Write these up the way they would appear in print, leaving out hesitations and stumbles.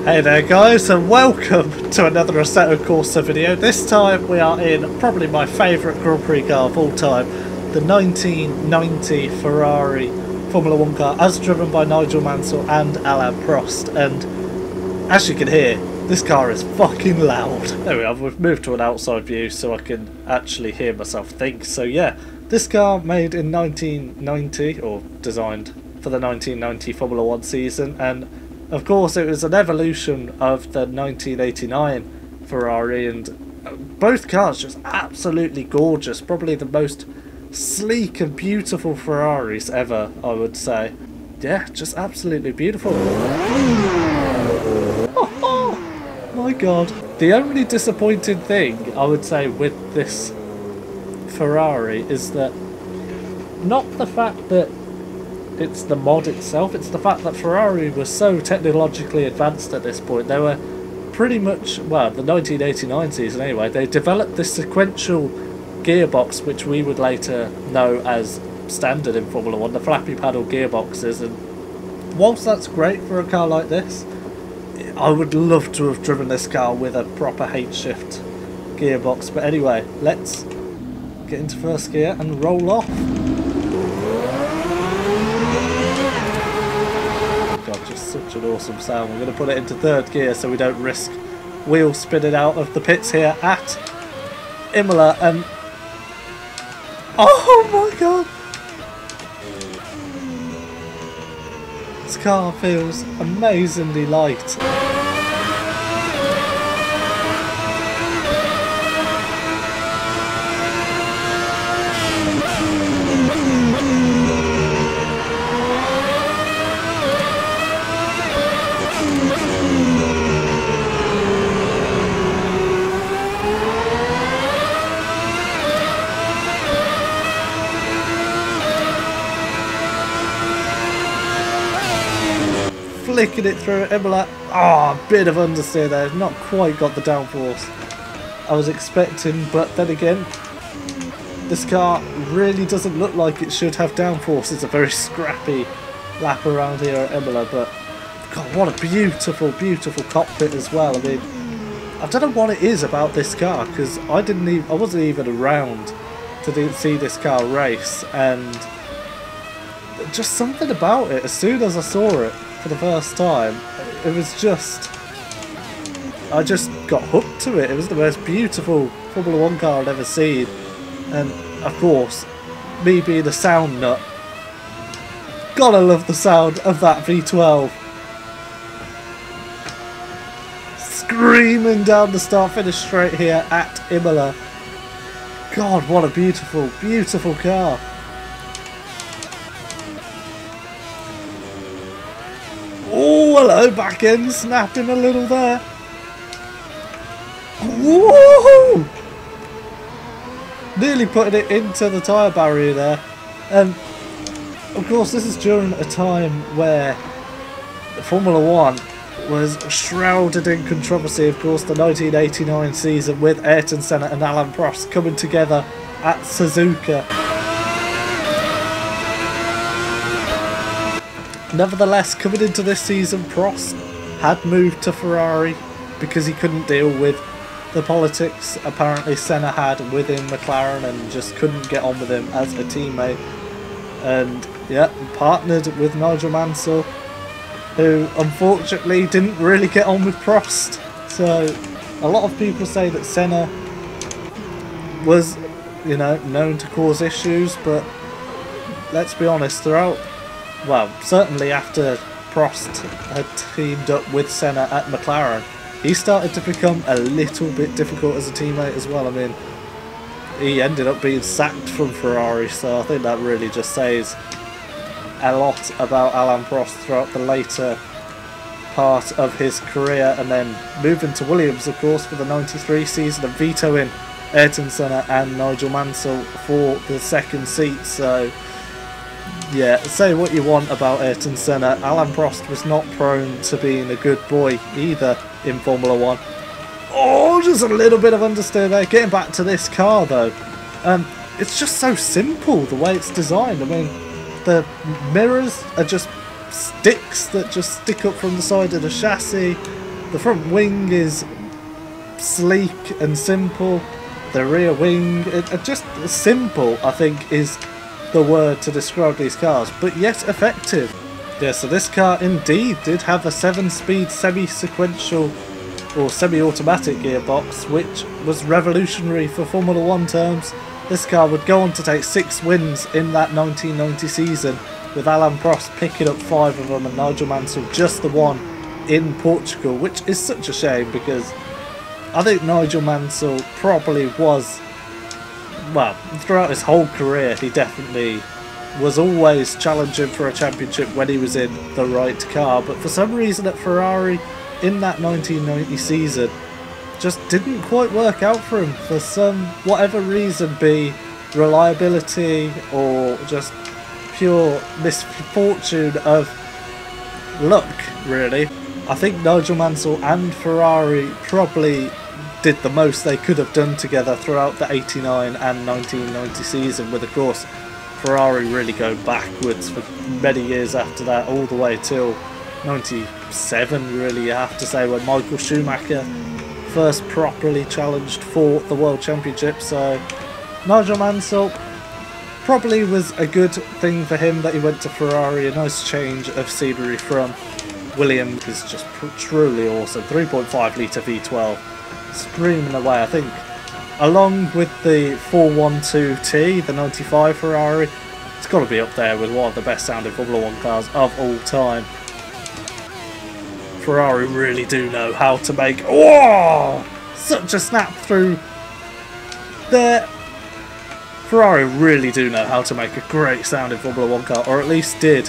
Hey there guys, and welcome to another Assetto Corsa video. This time we are in probably my favourite Grand Prix car of all time, the 1990 Ferrari Formula 1 car, as driven by Nigel Mansell and Alain Prost. And as you can hear, this car is fucking loud. There we are, we've moved to an outside view so I can actually hear myself think. So yeah, this car made in 1990, or designed for the 1990 Formula 1 season, and of course it was an evolution of the 1989 Ferrari, and both cars just absolutely gorgeous. Probably the most sleek and beautiful Ferraris ever, I would say. Yeah, just absolutely beautiful. Oh my god. The only disappointing thing I would say with this Ferrari is that not the fact that it's the mod itself, it's the fact that Ferrari was so technologically advanced at this point. They were pretty much, well, the 1989 season anyway, they developed this sequential gearbox which we would later know as standard in Formula 1, the flappy paddle gearboxes. And whilst that's great for a car like this, I would love to have driven this car with a proper H-shift gearbox. But anyway, let's get into first gear and roll off. Just such an awesome sound. We're going to put it into third gear so we don't risk wheel spinning out of the pits here at Imola. And oh my god, this car feels amazingly light. Flicking it through Imola. Ah, a bit of understeer there. Not quite got the downforce I was expecting, but then again, this car really doesn't look like it should have downforce. It's a very scrappy lap around here at Imola, but god, what a beautiful, beautiful cockpit as well. I mean, I don't know what it is about this car, because I wasn't even around to see this car race, and just something about it, as soon as I saw it for the first time, it was just, I just got hooked to it. It was the most beautiful Formula 1 car I'd ever seen. And of course, me being a sound nut, gotta love the sound of that V12 screaming down the start finish straight here at Imola. God, what a beautiful, beautiful car. Oh, hello, back end snapping a little there. Whoa! Nearly putting it into the tyre barrier there. And of course, this is during a time where Formula 1 was shrouded in controversy. Of course, the 1989 season with Ayrton Senna and Alain Prost coming together at Suzuka. Nevertheless, coming into this season, Prost had moved to Ferrari because he couldn't deal with the politics apparently Senna had within McLaren and just couldn't get on with him as a teammate. And yeah, partnered with Nigel Mansell, who unfortunately didn't really get on with Prost. So a lot of people say that Senna was, you know, known to cause issues, but let's be honest, throughout, well, certainly after Prost had teamed up with Senna at McLaren, he started to become a little bit difficult as a teammate as well. I mean, he ended up being sacked from Ferrari, so I think that really just says a lot about Alain Prost throughout the later part of his career, and then moving to Williams, of course, for the 93 season and vetoing Ayrton Senna and Nigel Mansell for the second seat. So yeah, say what you want about Ayrton Senna, Alain Prost was not prone to being a good boy either in Formula 1. Oh, just a little bit of understeer there. Getting back to this car though, it's just so simple the way it's designed. I mean, the mirrors are just sticks that just stick up from the side of the chassis. The front wing is sleek and simple. The rear wing, just simple, I think, is the word to describe these cars, but yet effective. Yeah, so this car indeed did have a 7-speed semi-sequential or semi-automatic gearbox, which was revolutionary for Formula 1 terms. This car would go on to take 6 wins in that 1990 season, with Alain Prost picking up 5 of them and Nigel Mansell just the one in Portugal, which is such a shame because I think Nigel Mansell probably was, well, throughout his whole career he definitely was always challenging for a championship when he was in the right car, but for some reason at Ferrari in that 1990 season just didn't quite work out for him for some whatever reason, be reliability or just pure misfortune of luck really. I think Nigel Mansell and Ferrari probably did the most they could have done together throughout the 89 and 1990 season, with of course Ferrari really going backwards for many years after that, all the way till 97 really, you have to say, when Michael Schumacher first properly challenged for the World Championship. So Nigel Mansell probably was a good thing for him that he went to Ferrari, a nice change of scenery from Williams is just truly awesome. 3.5 litre V12 screaming away. I think along with the 412T, the 95 Ferrari, it's got to be up there with one of the best sounding Formula 1 cars of all time. Ferrari really do know how to make, oh, such a snap through there. Ferrari really do know how to make a great sounding Formula 1 car, or at least did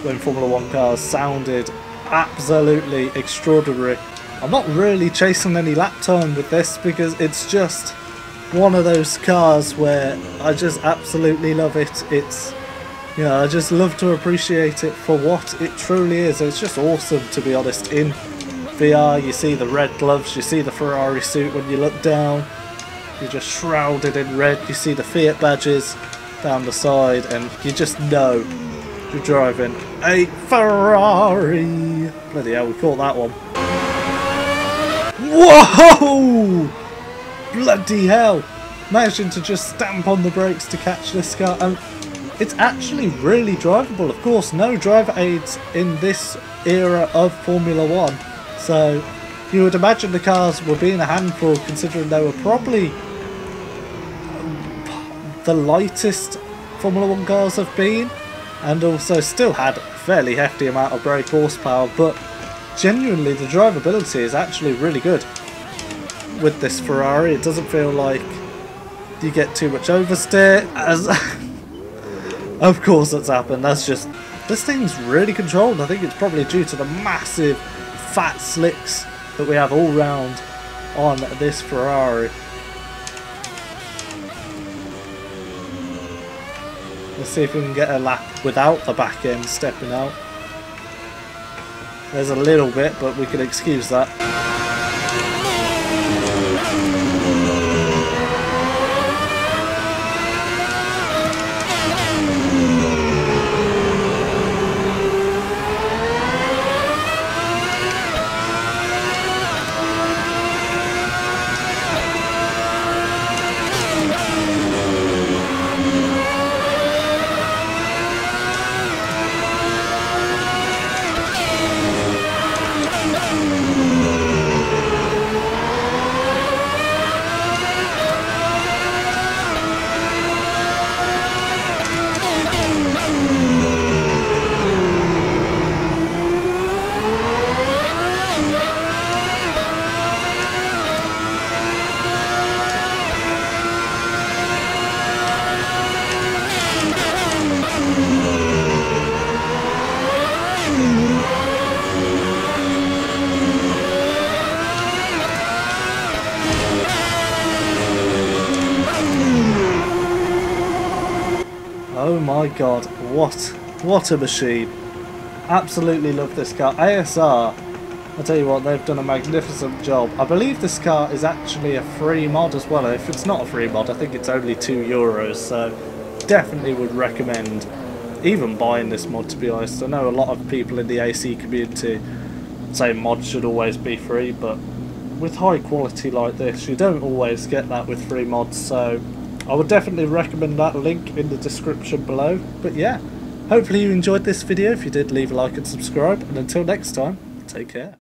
when Formula 1 cars sounded absolutely extraordinary. I'm not really chasing any lap time with this because it's just one of those cars where I just absolutely love it. It's, you know, I just love to appreciate it for what it truly is. It's just awesome, to be honest. In VR you see the red gloves, you see the Ferrari suit when you look down, you're just shrouded in red, you see the Fiat badges down the side, and you just know you're driving a Ferrari. Bloody hell, we caught that one. Whoa! Bloody hell! Managing to just stamp on the brakes to catch this car, and it's actually really drivable. Of course, no driver aids in this era of Formula 1, so you would imagine the cars were being a handful considering they were probably the lightest Formula 1 cars have been, and also still had a fairly hefty amount of brake horsepower, but genuinely the drivability is actually really good with this Ferrari. It doesn't feel like you get too much oversteer, as of course that's happened. That's just, this thing's really controlled. I think it's probably due to the massive fat slicks that we have all round on this Ferrari. Let's see if we can get a lap without the back end stepping out. There's a little bit, but we can excuse that. Oh my god, what a machine. Absolutely love this car. ASR, I'll tell you what, they've done a magnificent job. I believe this car is actually a free mod as well. If it's not a free mod, I think it's only €2, so definitely would recommend even buying this mod, to be honest. I know a lot of people in the AC community saying mods should always be free, but with high quality like this, you don't always get that with free mods, so I would definitely recommend that link in the description below. But yeah, hopefully you enjoyed this video. If you did, leave a like and subscribe, and until next time, take care.